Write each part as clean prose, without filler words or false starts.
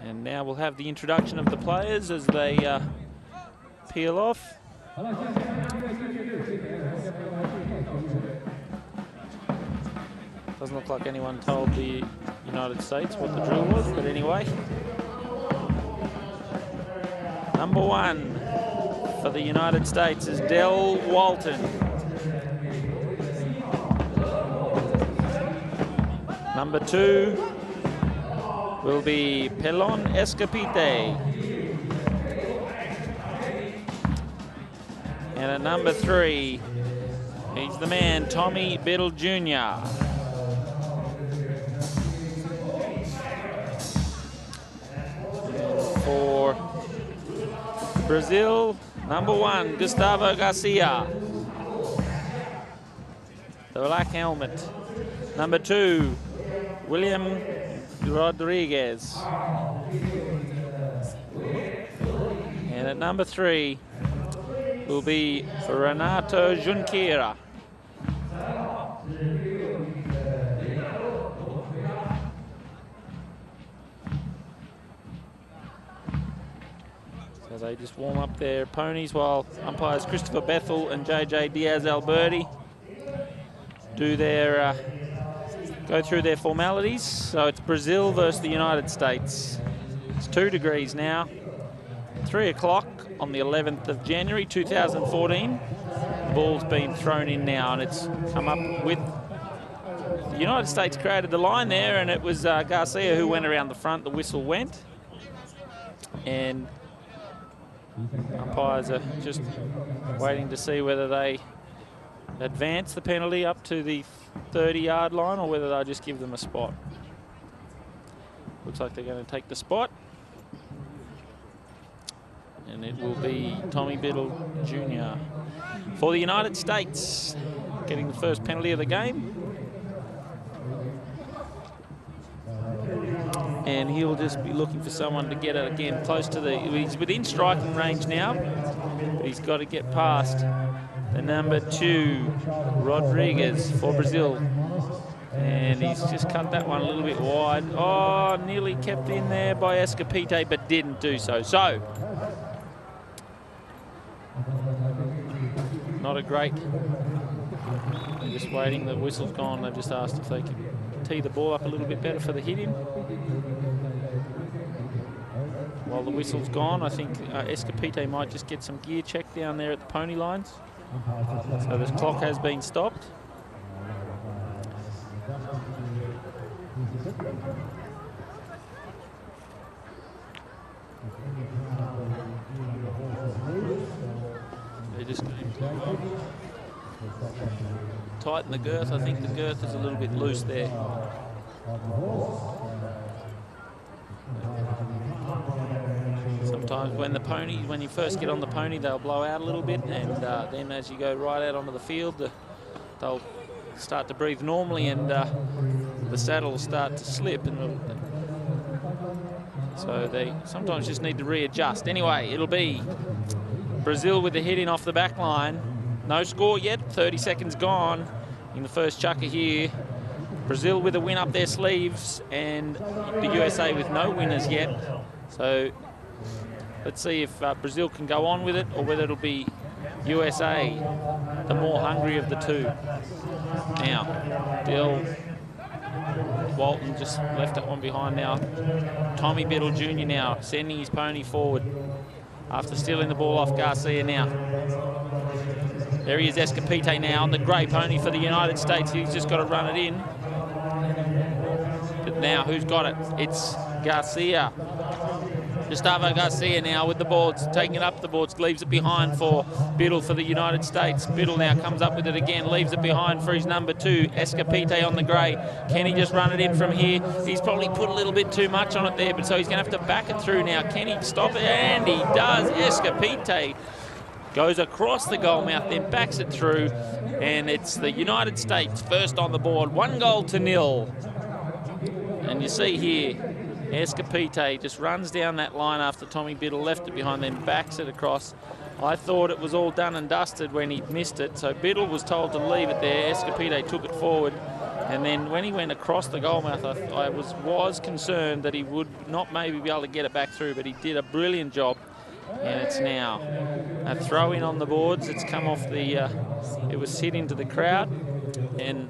And now we'll have the introduction of the players as they peel off. Doesn't look like anyone told the United States what the drill was, but anyway. Number 1 for the United States is Del Walton. Number 2 will be Pelon Escapite. And at number 3, he's the man, Tommy Biddle Jr. For Brazil, number 1, Gustavo Garcia. The black helmet. Number 2, William Rodriguez. And at number 3 will be Renato Junqueira. So they just warm up their ponies while umpires Christopher Bethel and JJ Diaz-Alberti do their go through their formalities. So it's Brazil versus the United States. It's 2 degrees now. 3 o'clock on the 11th of January 2014. The ball's been thrown in now and it's come up with the United States created the line there, and it was Garcia who went around the front. The whistle went. And umpires are just waiting to see whether they advance the penalty up to the 30-yard line or whether they'll just give them a spot. Looks like they're going to take the spot. And it will be Tommy Biddle Jr. for the United States, getting the first penalty of the game. And he'll just be looking for someone to get it again close to the... He's within striking range now, but he's got to get past the number 2, Rodriguez for Brazil. And he's just cut that one a little bit wide. Oh, nearly kept in there by Escapite, but didn't do so. So, not a great... They're just waiting. The whistle's gone. They've just asked if they can tee the ball up a little bit better for the hit-in. While the whistle's gone, I think Escapite might just get some gear check down there at the pony lines. So the clock has been stopped. They're just going to tighten the girth. I think the girth is a little bit loose there. Sometimes when you first get on the pony, they'll blow out a little bit, and then as you go right out onto the field, they'll start to breathe normally, and the saddle will start to slip, and so they sometimes just need to readjust. Anyway, it'll be Brazil with the hit in off the back line. No score yet, 30 seconds gone in the first chukker here. Brazil with a win up their sleeves, and the USA with no winners yet. So let's see if Brazil can go on with it, or whether it'll be USA, the more hungry of the two. Now, Del Walton just left that one behind now. Tommy Biddle Jr. now sending his pony forward after stealing the ball off Garcia now. There he is, Escapite now on the grey pony for the United States. He's just got to run it in. But now, who's got it? It's Garcia. Gustavo Garcia now with the boards, taking it up the boards, leaves it behind for Biddle for the United States. Biddle now comes up with it again, leaves it behind for his number 2, Escapite on the grey. Can he just run it in from here? He's probably put a little bit too much on it there, but so he's going to have to back it through now. Can he stop it? And he does. Escapite goes across the goal mouth, then backs it through, and it's the United States first on the board, 1-0. And you see here, Escapite just runs down that line after Tommy Biddle left it behind, then backs it across. I thought it was all done and dusted when he missed it, so Biddle was told to leave it there. Escapite took it forward, And then when he went across the goalmouth, I was concerned that he would not maybe be able to get it back through, but he did a brilliant job. And it's now a throw in on the boards. It's come off the, it was hit into the crowd, and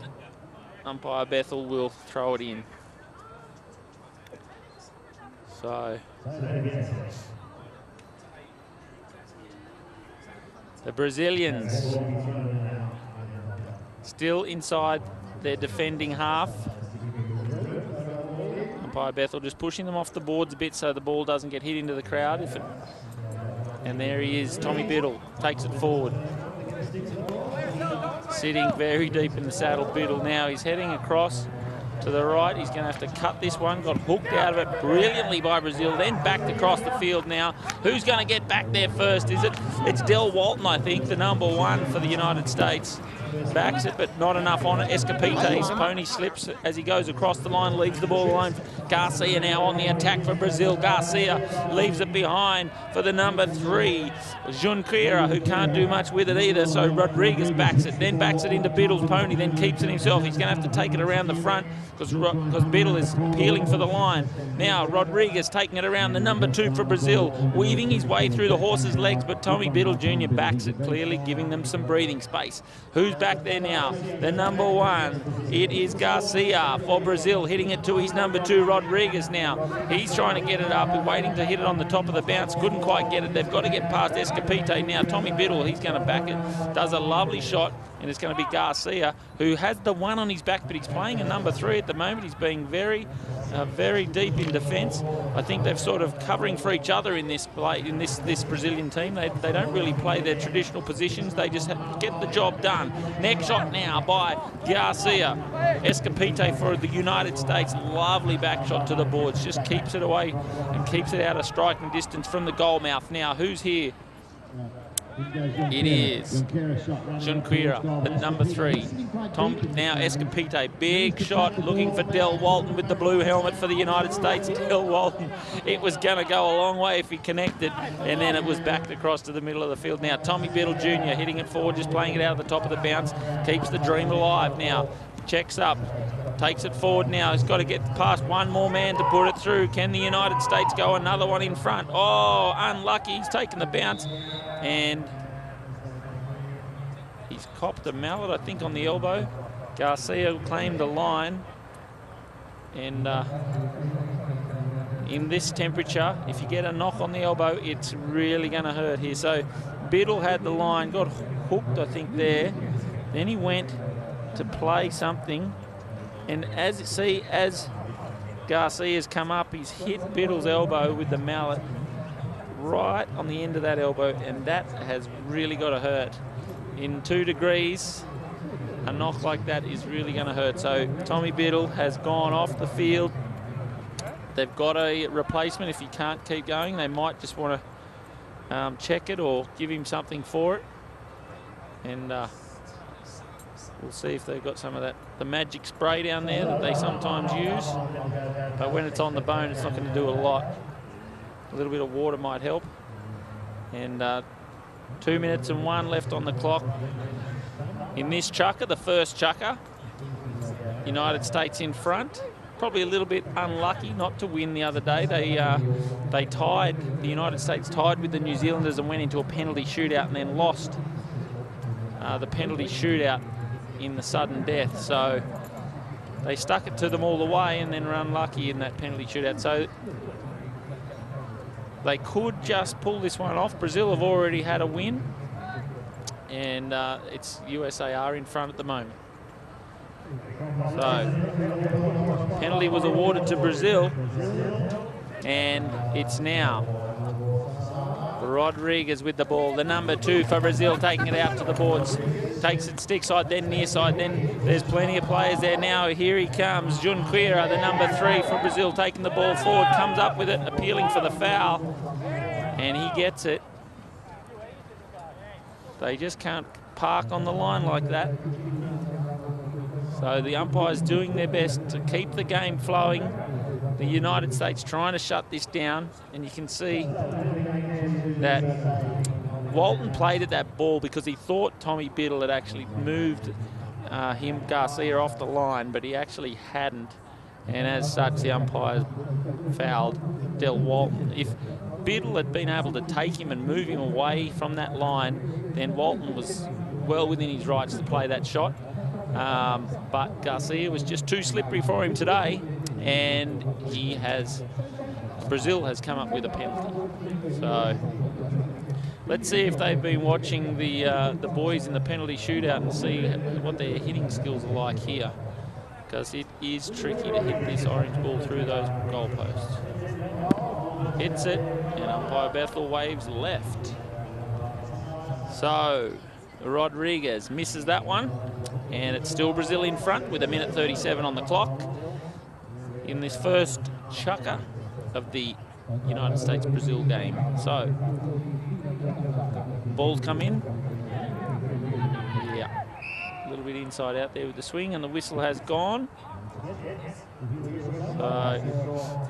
umpire Bethel will throw it in. So the Brazilians still inside their defending half. Umpire Bethel just pushing them off the boards a bit so the ball doesn't get hit into the crowd. And there he is, Tommy Biddle takes it forward. Sitting very deep in the saddle, Biddle now. He's heading across to the right. He's going to have to cut this one. Got hooked out of it brilliantly by Brazil, then backed across the field now. Who's going to get back there first? Is it? It's Del Walton, I think, the #1 for the United States. Backs it, but not enough on it. Escapite's pony slips as he goes across the line, leaves the ball alone. Garcia now on the attack for Brazil. Garcia leaves it behind for the #3, Junqueira, who can't do much with it either. So Rodriguez backs it, then backs it into Biddle's pony, then keeps it himself. He's going to have to take it around the front because Biddle is peeling for the line. Now Rodriguez taking it around the #2 for Brazil, weaving his way through the horse's legs, but Tommy Biddle Jr. backs it, clearly giving them some breathing space. Who's back there now? The #1. It is Garcia for Brazil, hitting it to his #2, Rodriguez now. He's trying to get it up, waiting to hit it on the top of the bounce. Couldn't quite get it. They've got to get past Escapite now. Tommy Biddle, he's going to back it. Does a lovely shot, and it's going to be Garcia, who has the 1 on his back, but he's playing a #3 at the moment. He's being very deep in defence. I think they're sort of covering for each other in this this Brazilian team. They don't really play their traditional positions. They just get the job done. Next shot now by Garcia. Escapite for the United States. Lovely back shot to the boards. Just keeps it away and keeps it out of striking distance from the goal mouth. Now, who's here? It is Junqueira at #3. Now Escapite, big shot, looking for Del Walton with the blue helmet for the United States. Del Walton, it was going to go a long way if he connected, and then it was backed across to the middle of the field. Now Tommy Biddle Jr. hitting it forward, just playing it out of the top of the bounce, keeps the dream alive now. Checks up, takes it forward now. He's got to get past one more man to put it through. Can the United States go another one in front? Oh, unlucky. He's taken the bounce, and he's copped a mallet, I think, on the elbow. Garcia claimed the line, and in this temperature, if you get a knock on the elbow, it's really going to hurt here. So Biddle had the line, got hooked, I think, there. Then he went to play something, and as Garcia's come up, he's hit Biddle's elbow with the mallet right on the end of that elbow, and that has really got to hurt. In 2 degrees, a knock like that is really going to hurt. So Tommy Biddle has gone off the field. They've got a replacement. If he can't keep going, they might just want to check it or give him something for it, and we'll see if they've got some of the magic spray down there that they sometimes use. But when it's on the bone, it's not going to do a lot. A little bit of water might help. And 2 minutes and 1 left on the clock. In this chukker, the first chukker, United States in front. Probably a little bit unlucky not to win the other day. They tied, the United States tied with the New Zealanders and went into a penalty shootout and then lost the penalty shootout in the sudden death. So they stuck it to them all the way and then were unlucky in that penalty shootout. So they could just pull this one off. Brazil have already had a win, and it's USA are in front at the moment. So penalty was awarded to Brazil, and it's now Rodriguez with the ball, the #2 for Brazil, taking it out to the boards. Takes it stick side, then near side, then there's plenty of players there now. Here he comes, Junqueira, the #3 for Brazil, taking the ball forward, comes up with it, appealing for the foul, and he gets it. They just can't park on the line like that. So the umpires doing their best to keep the game flowing. The United States trying to shut this down, and you can see that Walton played at that ball because he thought Tommy Biddle had actually moved Garcia, off the line, but he actually hadn't. And as such, the umpires fouled Del Walton. If Biddle had been able to take him and move him away from that line, then Walton was well within his rights to play that shot. But Garcia was just too slippery for him today, and Brazil has come up with a penalty. So let's see if they've been watching the boys in the penalty shootout and see what their hitting skills are like here, because it is tricky to hit this orange ball through those goalposts. Hits it, and umpire Bethel waves left. So Rodriguez misses that one, and it's still Brazil in front with 1:37 on the clock in this first chukker of the United States-Brazil game. So balls come in. Yeah, a little bit inside out there with the swing, and the whistle has gone.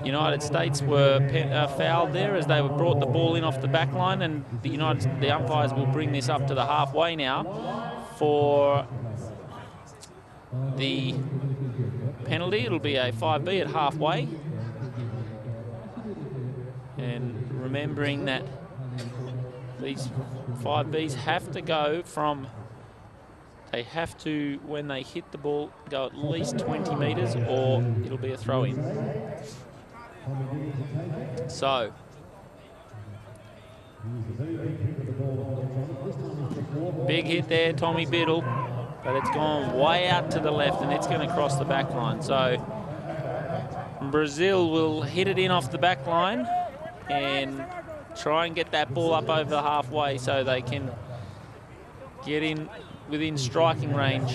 United States were fouled there as they were brought the ball in off the back line, and the umpires will bring this up to the halfway now for the penalty. It'll be a 5B at halfway. And remembering that these 5Bs have to go from, they have to, when they hit the ball, go at least 20 metres or it'll be a throw-in. So big hit there, Tommy Biddle, but it's gone way out to the left and it's going to cross the back line. So Brazil will hit it in off the back line and try and get that ball up over the halfway so they can get in within striking range,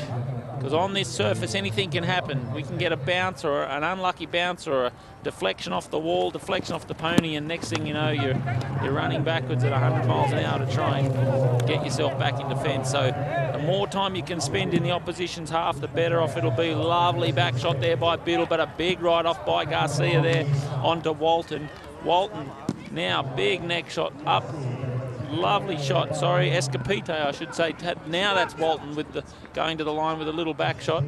because on this surface anything can happen. We can get a bounce or an unlucky bounce or a deflection off the wall, deflection off the pony, and next thing you know you're running backwards at 100 miles an hour to try and get yourself back in defence. So the more time you can spend in the opposition's half, the better off it'll be. Lovely back shot there by Biddle, but a big ride off by Garcia there onto Walton. Walton now big neck shot up. Lovely shot, sorry, Escapite, I should say. Now that's Walton with going to the line with a little back shot.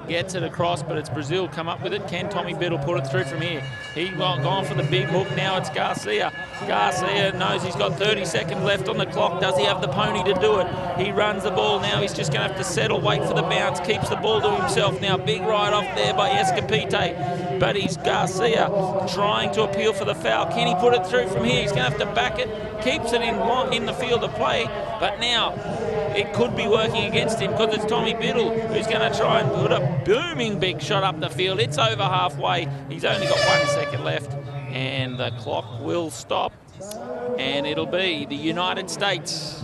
Gets it across, but it's Brazil come up with it. Can Tommy Biddle put it through from here? He's gone for the big hook. Now it's Garcia. Garcia knows he's got 30 seconds left on the clock. Does he have the pony to do it? He runs the ball now. He's just going to have to settle, wait for the bounce, keeps the ball to himself. Now big ride off there by Escapite, but he's Garcia trying to appeal for the foul. Can he put it through from here? He's going to have to back it. Keeps it in the field of play, but now it could be working against him because it's Tommy Biddle who's going to try and put a booming big shot up the field. It's over halfway. He's only got 1 second left, and the clock will stop, and it'll be the United States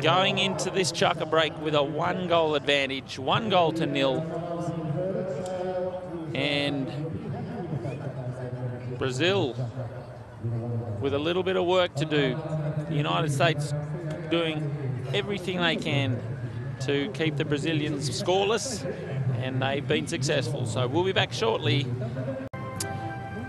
going into this chukker break with a 1-goal advantage, 1-0. And Brazil with a little bit of work to do. The United States doing everything they can to keep the Brazilians scoreless, and they've been successful. So we'll be back shortly.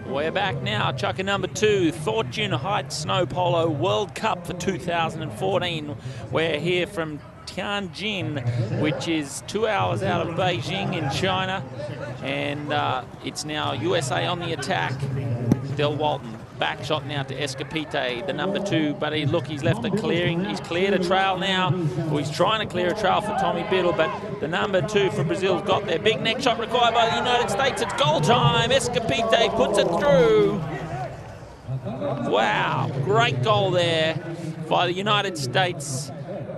We're back now, chukker number 2, Fortune Heights Snow Polo World Cup for 2014. We're here from Tianjin, which is 2 hours out of Beijing in China, and it's now USA on the attack. Del Walton. Back shot now to Escapite, the number 2, but he's left it clearing. He's cleared a trail now. Well, he's trying to clear a trail for Tommy Biddle, but the number 2 for Brazil's got there. Big neck shot required by the United States. It's goal time. Escapite puts it through. Wow, great goal there by the United States.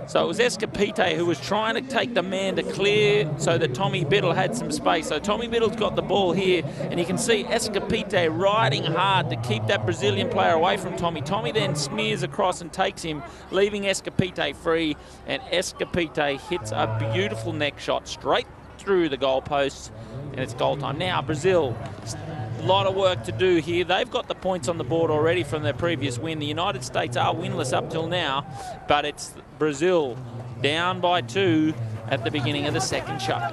So it was Escapite who was trying to take the man to clear so that Tommy Biddle had some space. So Tommy Biddle's got the ball here, and you can see Escapite riding hard to keep that Brazilian player away from Tommy. Tommy then smears across and takes him, leaving Escapite free, and Escapite hits a beautiful neck shot straight through the goalposts, and it's goal time. Now Brazil, a lot of work to do here. They've got the points on the board already from their previous win. The United States are winless up till now, but it's Brazil down by 2 at the beginning of the second chukker.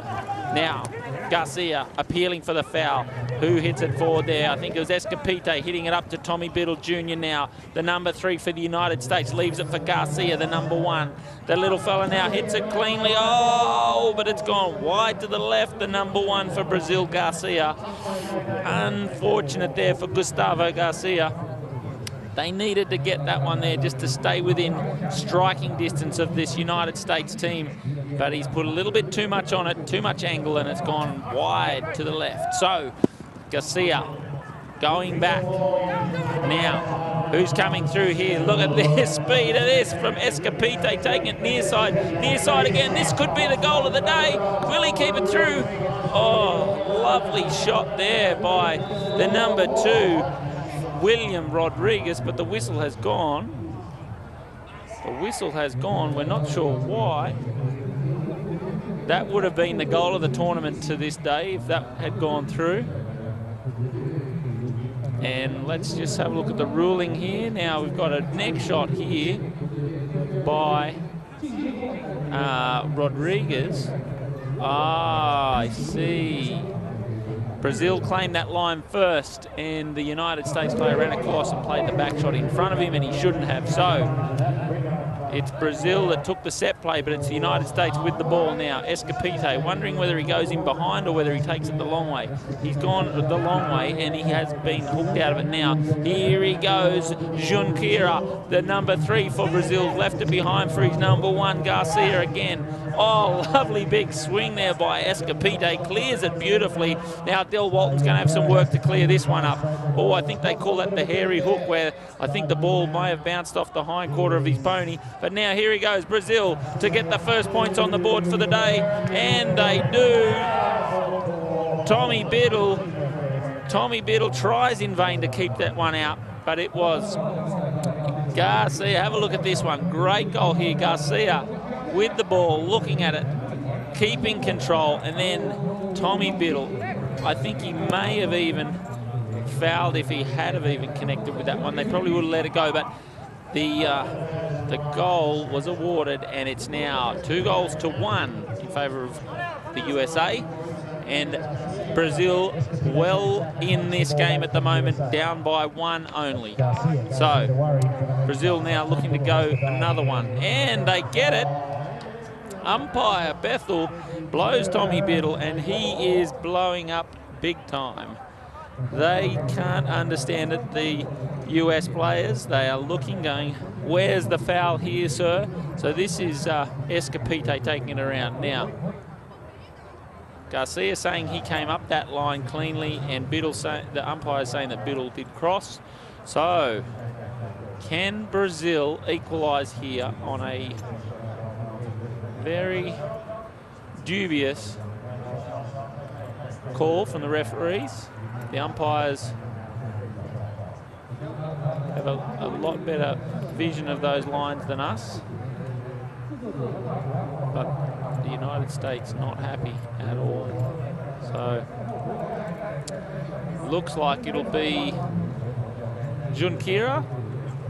Now Garcia appealing for the foul. Who hits it forward there? I think it was Escapite hitting it up to Tommy Biddle Jr. now. The number 3 for the United States leaves it for Garcia, the number 1. The little fella now hits it cleanly. Oh, but it's gone wide to the left. The number 1 for Brazil, Garcia. Unfortunate there for Gustavo Garcia. They needed to get that one there just to stay within striking distance of this United States team. But he's put a little bit too much on it, too much angle, and it's gone wide to the left. So Garcia going back. Now, who's coming through here? Look at this speed of this from Escapite, taking it near side again. This could be the goal of the day. Will he keep it through? Oh, lovely shot there by the number 2, William Rodriguez, but the whistle has gone. The whistle has gone. We're not sure why. That would have been the goal of the tournament to this day if that had gone through. And let's just have a look at the ruling here. Now we've got a neck shot here by Rodriguez. Ah, I see. Brazil claimed that line first, and the United States player ran across and played the back shot in front of him, and he shouldn't have. So it's Brazil that took the set play, but it's the United States with the ball now. Escapite wondering whether he goes in behind or whether he takes it the long way. He's gone the long way, and he has been hooked out of it now. Here he goes, Junqueira, the number 3 for Brazil, left it behind for his number 1, Garcia again. Oh, lovely big swing there by Escapite. Clears it beautifully. Now Del Walton's going to have some work to clear this one up. Oh, I think they call that the hairy hook, where I think the ball may have bounced off the hind quarter of his pony. But now here he goes, Brazil, to get the first points on the board for the day. And they do. Tommy Biddle tries in vain to keep that one out, but it was Garcia. Have a look at this one. Great goal here. Garcia with the ball, looking at it, keeping control, and then Tommy Biddle. I think he may have even fouled if he had have even connected with that one. They probably would have let it go, but the goal was awarded, and it's now 2-1 in favour of the USA. And Brazil well in this game at the moment, down by 1 only. So Brazil now looking to go another one, and they get it. Umpire Bethel blows Tommy Biddle, and he is blowing up big time. They can't understand it, the US players. They are looking, going, where's the foul here, sir? So this is Escapite taking it around. Now, Garcia saying he came up that line cleanly, and Biddle the umpire saying that Biddle did cross. So, can Brazil equalise here on a very dubious call from the referees? The umpires have a lot better vision of those lines than us, but the United States not happy at all. So looks like it'll be Junqueira,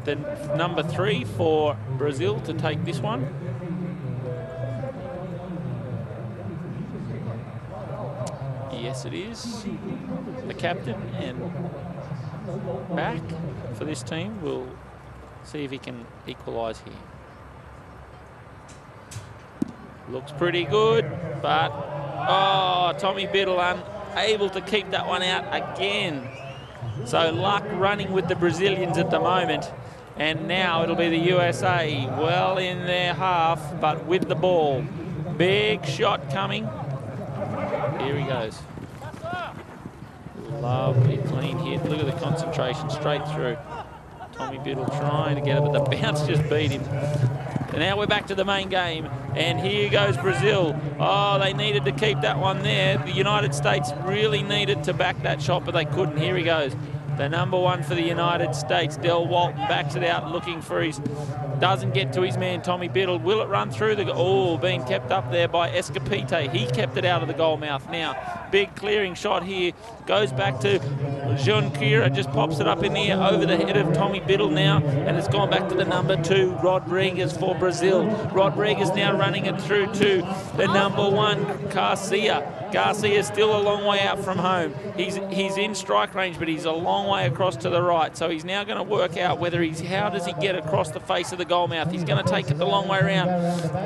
the number 3 for Brazil, to take this one. Yes, it is. The captain and back for this team. We'll see if he can equalise here. Looks pretty good, but oh, Tommy Biddle unable to keep that one out again. So luck running with the Brazilians at the moment. And now it'll be the USA well in their half, but with the ball. Big shot coming. Here he goes. Lovely clean hit. Look at the concentration straight through. Tommy Biddle trying to get it, but the bounce just beat him. And now we're back to the main game. And here goes Brazil. Oh, they needed to keep that one there. The United States really needed to back that shot, but they couldn't. Here he goes. The number 1 for the United States, Del Walton, backs it out looking for his... Doesn't get to his man, Tommy Biddle. Will it run through the... Oh, being kept up there by Escapite. He kept it out of the goal mouth. Now, big clearing shot here. Goes back to Junqueira. Just pops it up in the air over the head of Tommy Biddle now. And it's gone back to the number 2, Rodriguez for Brazil. Rodriguez now running it through to the number 1, Garcia. Garcia's still a long way out from home. He's in strike range, but he's a long way across to the right. So he's now going to work out whether how does he get across the face of the goal mouth. He's going to take it the long way around.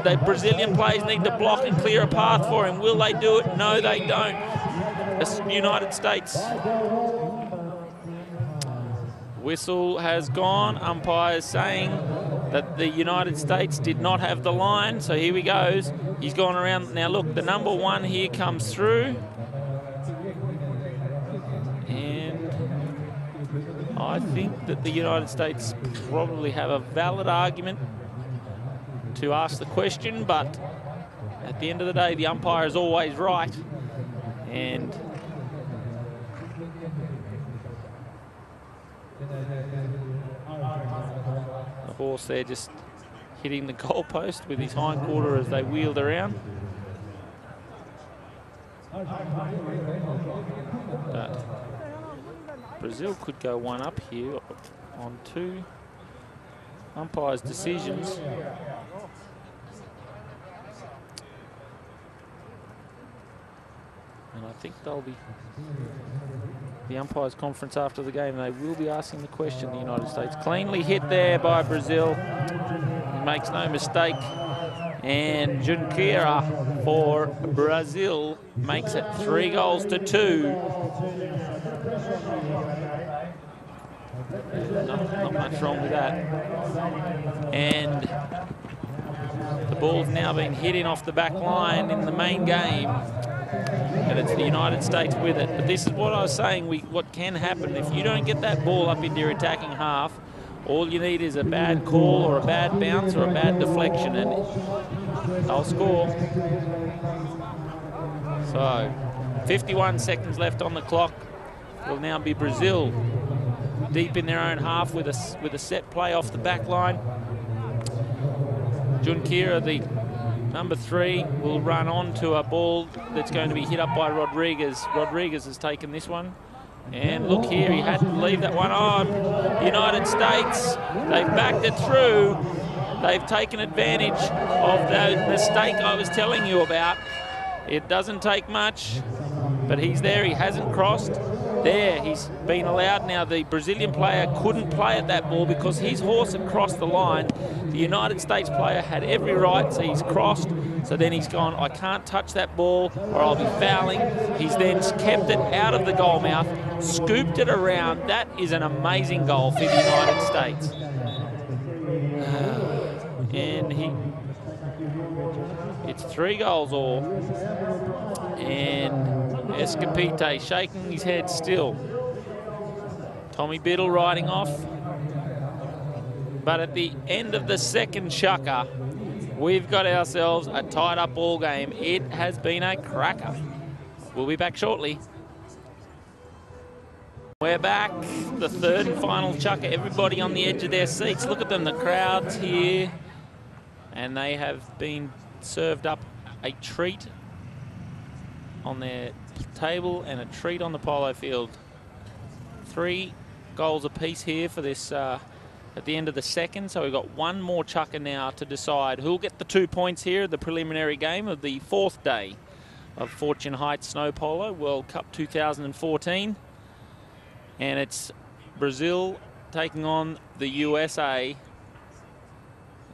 The Brazilian players need to block and clear a path for him. Will they do it? No, they don't. It's United States. Whistle has gone. Umpires saying that the United States did not have the line. So here he goes. He's gone around. Now look, the number one here comes through. And I think that the United States probably have a valid argument to ask the question, but at the end of the day, the umpire is always right. And the horse there just hitting the goalpost with his hind quarter as they wheeled around. But Brazil could go one up here on two umpires' decisions. And I think they'll be, the umpires' conference after the game, they will be asking the question, the United States. Cleanly hit there by Brazil. He makes no mistake. And Junqueira for Brazil makes it 3-2. Not much wrong with that. And the ball's now been hit in off the back line in the main game. And it's the United States with it. But this is what I was saying, what can happen. If you don't get that ball up into your attacking half, all you need is a bad call or a bad bounce or a bad deflection, and they'll score. So, 51 seconds left on the clock. It'll now be Brazil deep in their own half with a set play off the back line. Junqueira, the number 3, will run on to a ball that's going to be hit up by Rodriguez. Rodriguez has taken this one. And look here, he had to leave that one on. United States, they've backed it through. They've taken advantage of that mistake I was telling you about. It doesn't take much, but he's there. He hasn't crossed. There, he's been allowed. Now, the Brazilian player couldn't play at that ball because his horse had crossed the line. The United States player had every right, so he's crossed. So then he's gone, I can't touch that ball or I'll be fouling. He's then kept it out of the goal mouth, scooped it around. That is an amazing goal for the United States. And it's 3 goals all. And Escapite shaking his head still. Tommy Biddle riding off. But at the end of the second chukker, we've got ourselves a tied-up ball game. It has been a cracker. We'll be back shortly. We're back. The third and final chukker. Everybody on the edge of their seats. Look at them, the crowds here. And they have been served up a treat on their table and a treat on the polo field. 3 goals apiece here for this at the end of the second. So we've got one more chukker now to decide who'll get the 2 points here at the preliminary game of the 4th day of Fortune Heights Snow Polo World Cup 2014. And it's Brazil taking on the USA.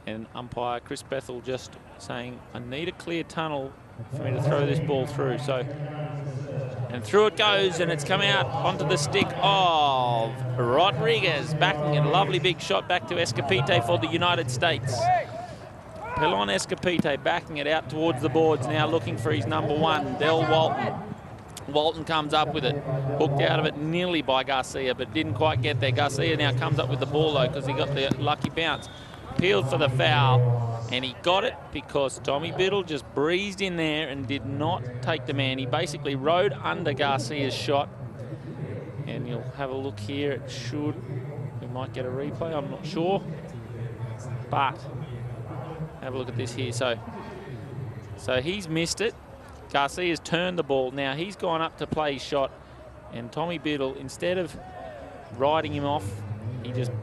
And umpire Chris Bethel just saying, I need a clear tunnel for me to throw this ball through. So, and through it goes, and it's come out onto the stick of Rodriguez, backing it. A lovely big shot back to Escapite for the United States. Pelon Escapite backing it out towards the boards now, looking for his number 1, Del Walton. Walton comes up with it, hooked out of it nearly by Garcia, but didn't quite get there. Garcia now comes up with the ball though, because he got the lucky bounce. Peeled for the foul, and he got it because Tommy Biddle just breezed in there and did not take the man. He basically rode under Garcia's shot. And you'll have a look here. It should, we might get a replay, I'm not sure. But have a look at this here. So he's missed it. Garcia's turned the ball. Now he's gone up to play his shot, and Tommy Biddle, instead of riding him off, he just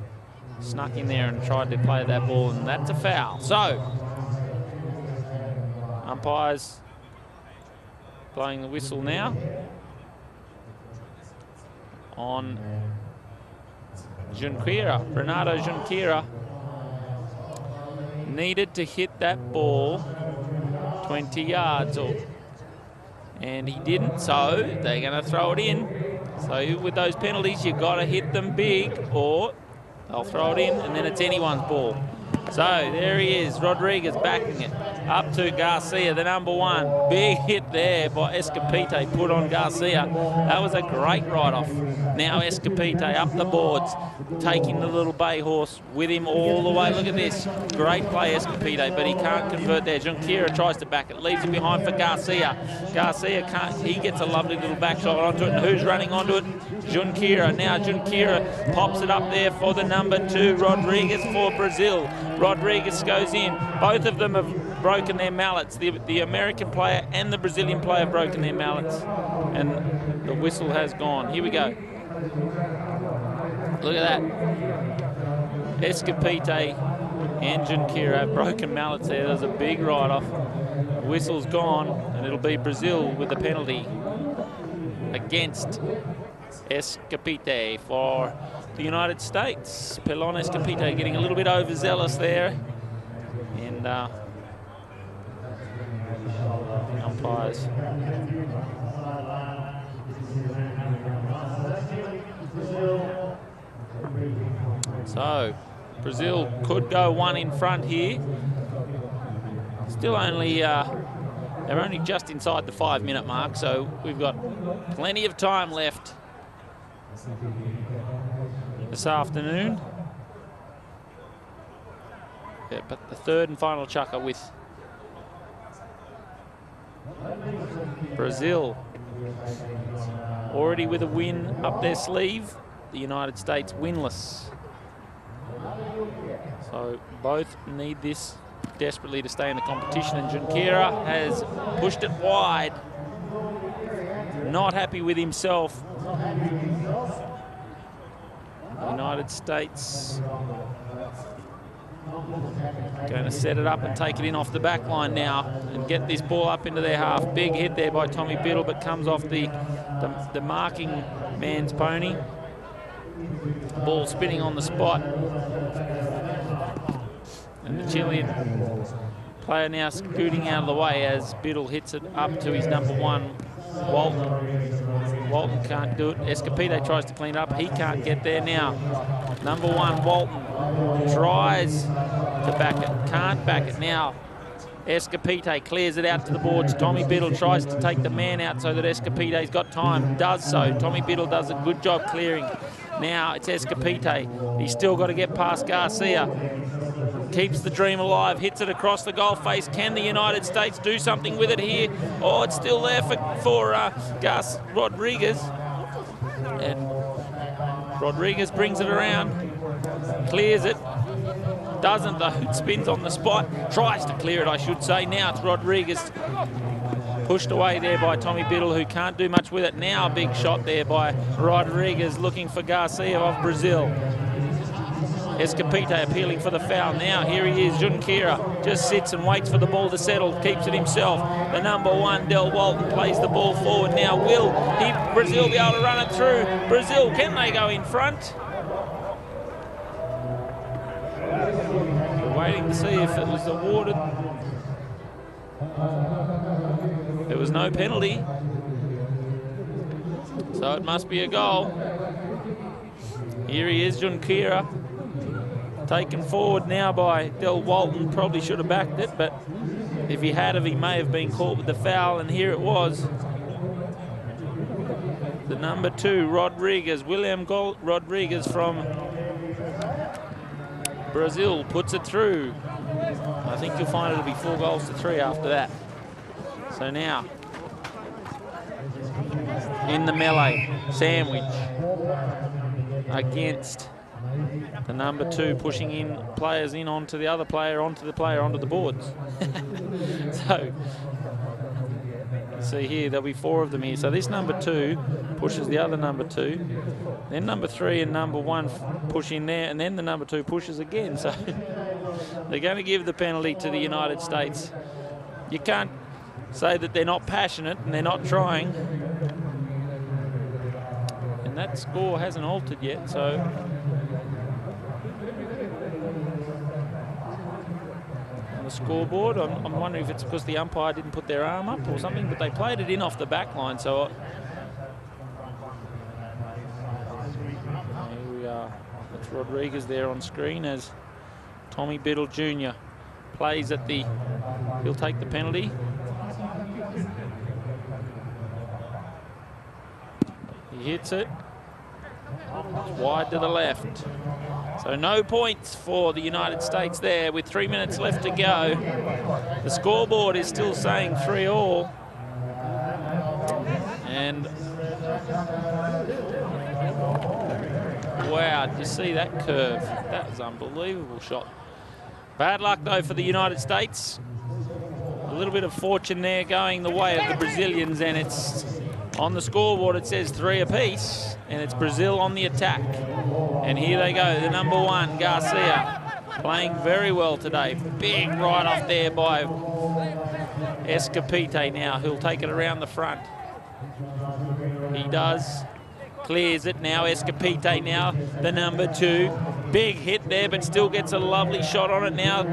snuck in there and tried to play that ball, and that's a foul. So umpires blowing the whistle now on Junqueira. Bernardo Junqueira needed to hit that ball 20 yards, and he didn't, so they're going to throw it in. So with those penalties, you've got to hit them big, or they'll throw it in, and then it's anyone's ball. So there he is, Rodriguez backing it up to Garcia, the number 1. Big hit there by Escapite, put on Garcia. That was a great ride-off. Now Escapite up the boards, taking the little bay horse with him all the way. Look at this, great play Escapite, but he can't convert there. Junqueira tries to back it, leaves it behind for Garcia. Garcia can't, he gets a lovely little back shot onto it, and who's running onto it? Junqueira. Now Junqueira pops it up there for the number 2, Rodriguez for Brazil. Rodriguez goes in. Both of them have broken their mallets. The American player and the Brazilian player have broken their mallets. And the whistle has gone. Here we go. Look at that. Escapite and Junqueira have broken mallets there. There's a big ride-off. The whistle's gone, and it'll be Brazil with the penalty against Escapite for the United States. Pelon Escapite getting a little bit overzealous there. And umpires. So Brazil could go 1 in front here. Still only, they're only just inside the 5-minute mark, so we've got plenty of time left this afternoon. Yeah, but the 3rd and final chukker with Brazil already with a win up their sleeve. The United States winless. So both need this desperately to stay in the competition, and Junqueira has pushed it wide. Not happy with himself. United States going to set it up and take it in off the back line now and get this ball up into their half. Big hit there by Tommy Biddle, but comes off the marking man's pony. Ball spinning on the spot. And the Chilean player now scooting out of the way as Biddle hits it up to his number 1, Walton. Walton can't do it. Escapite tries to clean it up. He can't get there now. Number 1, Walton tries to back it. Can't back it now. Escapite clears it out to the boards. Tommy Biddle tries to take the man out so that Escapite's got time. Does so. Tommy Biddle does a good job clearing. Now it's Escapite. He's still got to get past Garcia. Keeps the dream alive, hits it across the goal face. Can the United States do something with it here? Oh, it's still there for Gus Rodriguez. And Rodriguez brings it around, clears it. Doesn't though, it spins on the spot. Tries to clear it, I should say. Now it's Rodriguez. Pushed away there by Tommy Biddle, who can't do much with it. Now a big shot there by Rodriguez, looking for Garcia of Brazil. Escapite appealing for the foul now. Here he is, Junqueira. Just sits and waits for the ball to settle, keeps it himself. The number 1, Del Walton, plays the ball forward now. Will Brazil be able to run it through? Brazil, can they go in front? We're waiting to see if it was awarded. There was no penalty, so it must be a goal. Here he is, Junqueira. Taken forward now by Del Walton. Probably should have backed it, but if he had, he may have been caught with the foul, and here it was. The number 2, Rodriguez, William Rodriguez from Brazil, puts it through. I think you'll find it'll be 4-3 after that. So now, in the melee, sandwich against the number 2, pushing in players in onto the other player, onto the boards. So, see here, there'll be 4 of them here. So this number 2 pushes the other number 2. Then number 3 and number 1 push in there, and then the number 2 pushes again. So they're going to give the penalty to the United States. You can't say that they're not passionate and they're not trying. And that score hasn't altered yet, so on the scoreboard, I'm wondering if it's because the umpire didn't put their arm up or something, but they played it in off the back line, so here we are. That's Rodriguez there on screen as Tommy Biddle Jr. plays at the, he'll take the penalty. He hits it. It's wide to the left. So no points for the United States there with 3 minutes left to go. The scoreboard is still saying 3-all. And wow, did you see that curve? That was an unbelievable shot. Bad luck though for the United States. A little bit of fortune there going the way of the Brazilians, and it's on the scoreboard it says 3 apiece, and it's Brazil on the attack. And here they go, the number 1, Garcia, playing very well today. Big right off there by Escapite now, who'll take it around the front. He does. Clears it now, Escapite now, the number 2. Big hit there, but still gets a lovely shot on it now.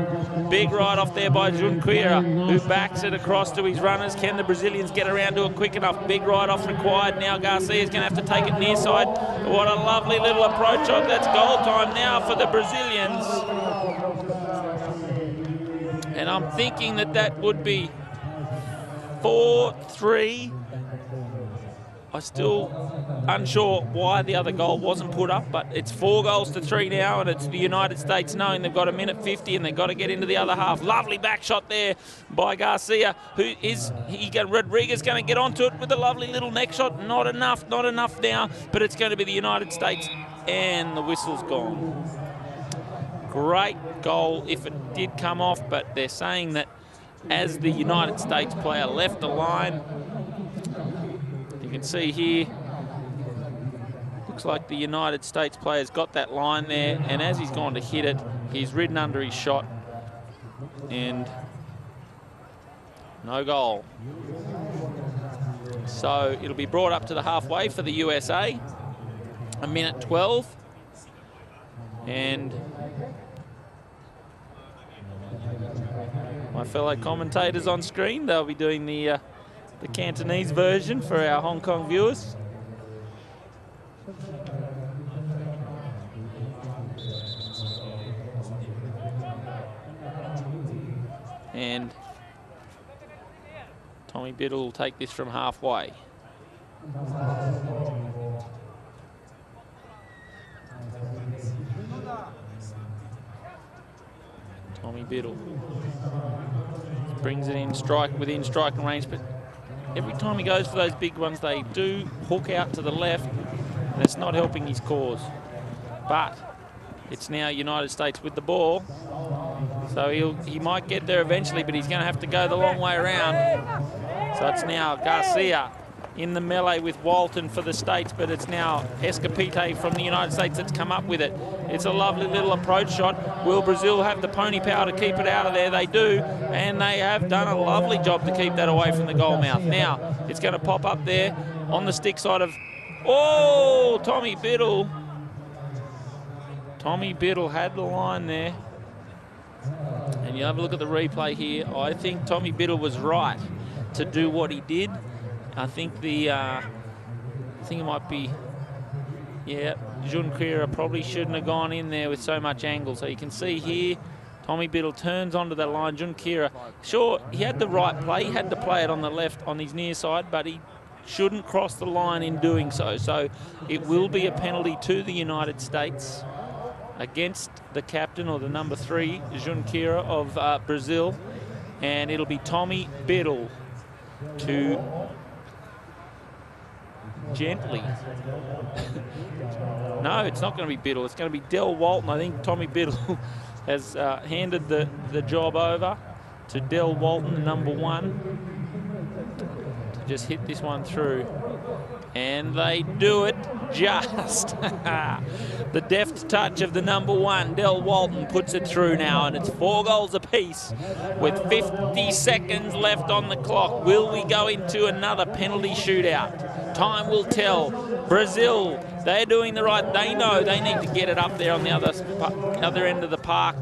Big right off there by Junqueira, who backs it across to his runners. Can the Brazilians get around to it quick enough? Big right off required now. Garcia's going to have to take it near side. What a lovely little approach shot. That's goal time now for the Brazilians. And I'm thinking that that would be 4-3. I'm still unsure why the other goal wasn't put up, but it's 4-3 now, and it's the United States knowing they've got a minute 50 and they've got to get into the other half. Lovely back shot there by Garcia, Rodriguez going to get onto it with a lovely little neck shot. Not enough now, but it's going to be the United States, and the whistle's gone. Great goal if it did come off, but they're saying that as the United States player left the line, you can see here, looks like the United States player's got that line there, and as he's gone to hit it, he's ridden under his shot, and no goal. So it'll be brought up to the halfway for the USA, a minute 12, and my fellow commentators on screen, they'll be doing the Cantonese version for our Hong Kong viewers. And Tommy Biddle will take this from halfway. Tommy Biddle brings it in, within striking range, but every time he goes for those big ones, they do hook out to the left, and it's not helping his cause. But it's now United States with the ball, so he might get there eventually, but he's going to have to go the long way around. So it's now Garcia in the melee with Walton for the States, but it's now Escapite from the United States that's come up with it. It's a lovely little approach shot. Will Brazil have the pony power to keep it out of there? They do, and they have done a lovely job to keep that away from the goal mouth. Now, it's going to pop up there on the stick side of, oh, Tommy Biddle. Tommy Biddle had the line there. And you have a look at the replay here. I think Tommy Biddle was right to do what he did. I think I think it might be, yeah, Junqueira probably shouldn't have gone in there with so much angle. So you can see here, Tommy Biddle turns onto that line. Junqueira, sure, he had the right play. He had to play it on the left, on his near side, but he shouldn't cross the line in doing so. So it will be a penalty to the United States against the captain, or the number 3, Junqueira of Brazil. And it'll be Tommy Biddle to gently. No, it's not going to be Biddle. It's going to be Del Walton. I think Tommy Biddle has handed the job over to Del Walton, number 1, to just hit this one through. And they do it. just. The deft touch of the number 1, Del Walton, puts it through now, and it's 4 goals apiece with 50 seconds left on the clock. Will we go into another penalty shootout? Time will tell. Brazil, they're doing the right. They know they need to get it up there on the other end of the park,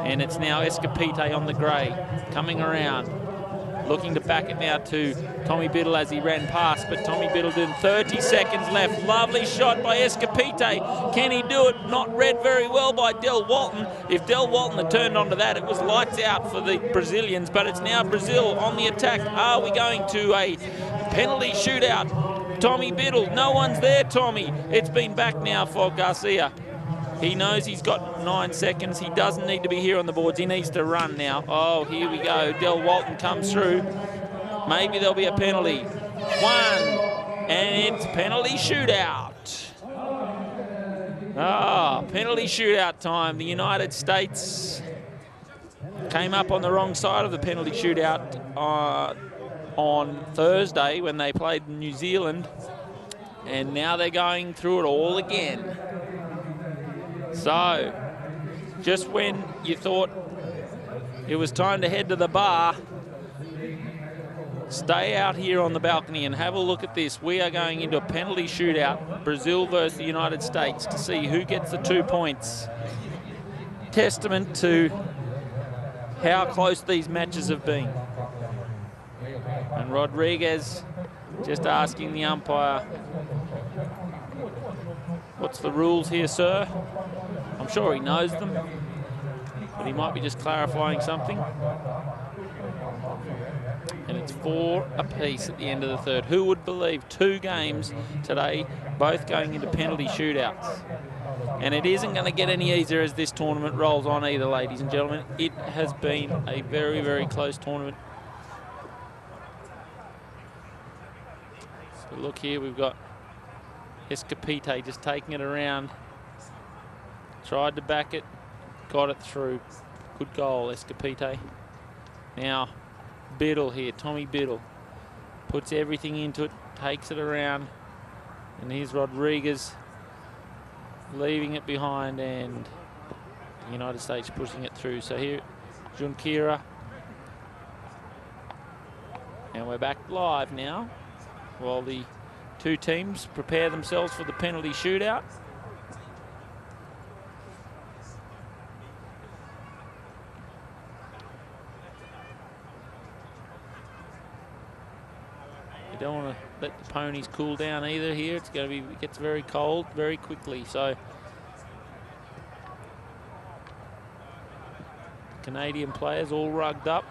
and it's now Escapite on the grey coming around. Looking to back it now to Tommy Biddle as he ran past, but Tommy Biddle did 30 seconds left. Lovely shot by Escapite. Can he do it? Not read very well by Del Walton. If Del Walton had turned onto that, it was lights out for the Brazilians, but it's now Brazil on the attack. Are we going to a penalty shootout? Tommy Biddle, no one's there, Tommy. It's been back now for Garcia. He knows he's got 9 seconds. He doesn't need to be here on the boards. He needs to run now. Oh, here we go. Del Walton comes through. Maybe there'll be a penalty. 1, and it's penalty shootout. Ah, penalty shootout time. The United States came up on the wrong side of the penalty shootout on Thursday when they played New Zealand, and now they're going through it all again. So, just when you thought it was time to head to the bar, stay out here on the balcony and have a look at this. We are going into a penalty shootout, Brazil versus the United States, to see who gets the 2 points. Testament to how close these matches have been. And Rodriguez just asking the umpire, "What's the rules here, sir?" I'm sure he knows them, but he might be just clarifying something. And it's 4 apiece at the end of the third. Who would believe 2 games today, both going into penalty shootouts? And it isn't going to get any easier as this tournament rolls on either, ladies and gentlemen. It has been a very, very close tournament. So look here, we've got Escapite just taking it around. Tried to back it, got it through. Good goal, Escapite. Now, Biddle here, Tommy Biddle. Puts everything into it, takes it around. And here's Rodriguez leaving it behind, and the United States pushing it through. So here, Junqueira. And we're back live now while the 2 teams prepare themselves for the penalty shootout. Don't want to let the ponies cool down either here. It's going to be, it gets very cold very quickly. So Canadian players all rugged up.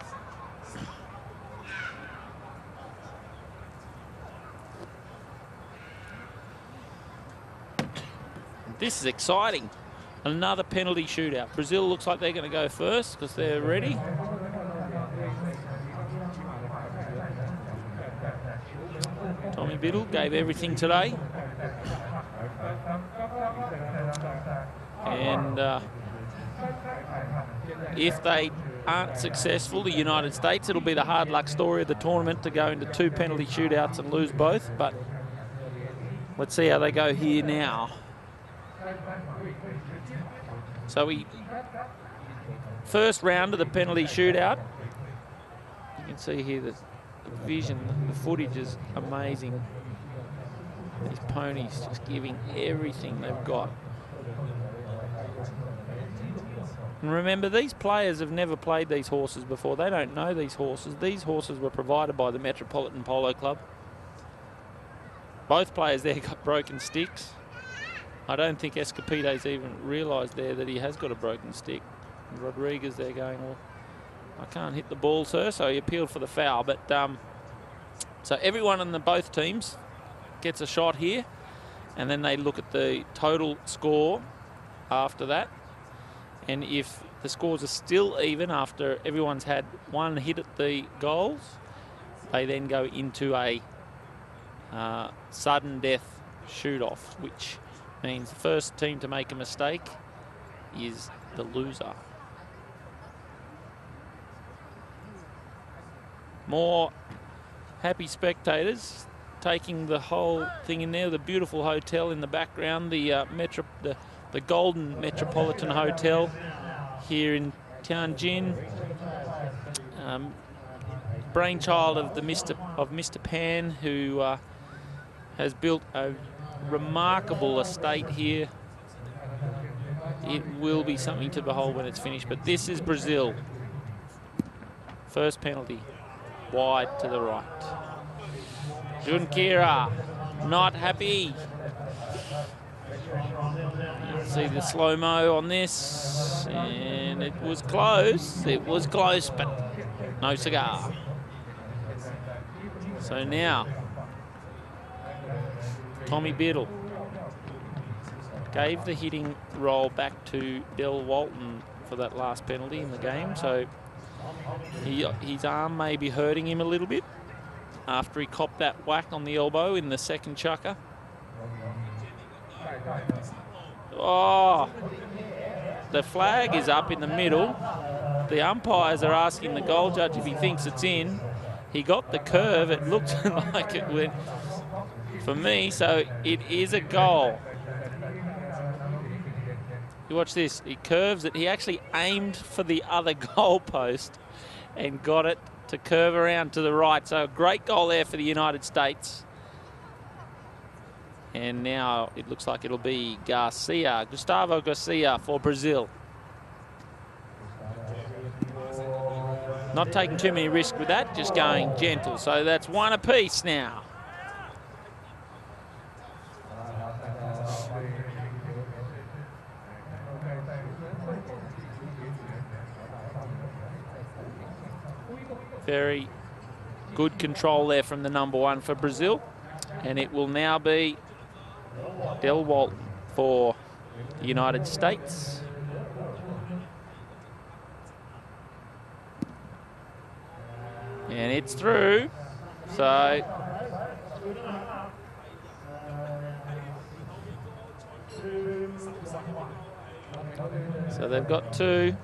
This is exciting. Another penalty shootout. Brazil looks like they're going to go first because they're ready. Tommy Biddle gave everything today. And if they aren't successful, the United States, it'll be the hard luck story of the tournament to go into 2 penalty shootouts and lose both. But let's see how they go here now. So first round of the penalty shootout. You can see here that the vision, the footage is amazing. These ponies just giving everything they've got. And remember, these players have never played these horses before. They don't know these horses. These horses were provided by the Metropolitan Polo Club. Both players there got broken sticks. I don't think Escapite's even realised there that he has got a broken stick. And Rodriguez there going, well, I can't hit the ball, sir, so he appealed for the foul. But so everyone in both teams gets a shot here, and then they look at the total score after that. And if the scores are still even after everyone's had 1 hit at the goals, they then go into a sudden death shoot-off, which means the first team to make a mistake is the loser. More happy spectators taking the whole thing in there. The beautiful hotel in the background, the Golden Metropolitan Hotel here in Tianjin. Brainchild of Mr. Pan, who has built a remarkable estate here. It will be something to behold when it's finished. But this is Brazil. First penalty, wide to the right. Junqueira, not happy. You see the slow-mo on this, and it was close. It was close, but no cigar. So now, Tommy Biddle gave the hitting roll back to Del Walton for that last penalty in the game. So his arm may be hurting him a little bit after he copped that whack on the elbow in the second chukker. Oh, the flag is up in the middle. The umpires are asking the goal judge if he thinks it's in. He got the curve. It looked like it went for me, so it is a goal. You watch this. He curves it. He actually aimed for the other goal post and got it to curve around to the right. So a great goal there for the United States. And now it looks like it'll be Gustavo Garcia for Brazil. Not taking too many risks with that, just going gentle. So that's one apiece now. Very good control there from the number one for Brazil. And it will now be Del Walton for the United States. And it's through. So they've got two.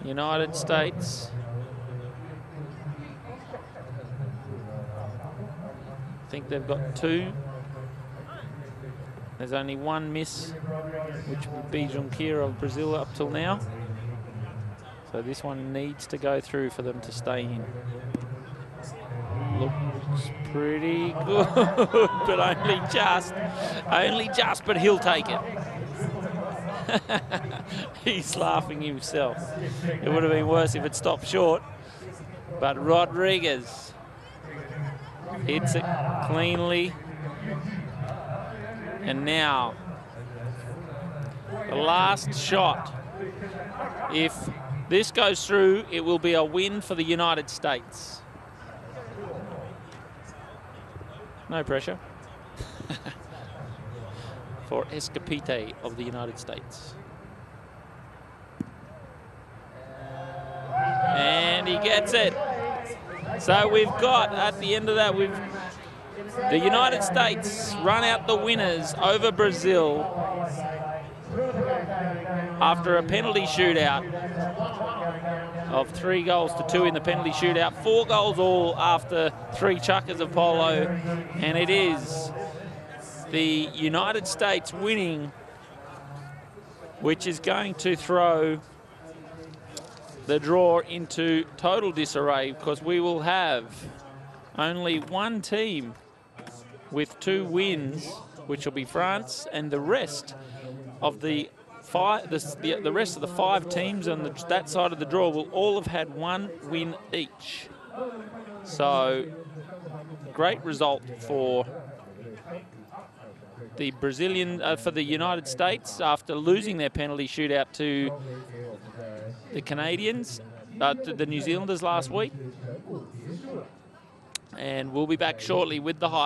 United States. I think they've got two. There's only one miss, which would be Junqueira of Brazil up till now. So this one needs to go through for them to stay in. Looks pretty good, but only just, but he'll take it. He's laughing himself. It would have been worse if it stopped short. But Rodriguez hits it cleanly. And now, the last shot. If this goes through, it will be a win for the United States. No pressure. For Escapite of the United States. And he gets it. So we've got, at the end of that, the United States run out the winners over Brazil after a penalty shootout of 3-2 in the penalty shootout. 4 goals all after 3 chukkers of polo. And it is the United States winning, which is going to throw the draw into total disarray, because we will have only one team with 2 wins, which will be France, and the rest of the 5 teams on that side of the draw will all have had 1 win each. So, great result for the for the United States after losing their penalty shootout to the Canadians, to the New Zealanders last week. And we'll be back shortly with the highlights.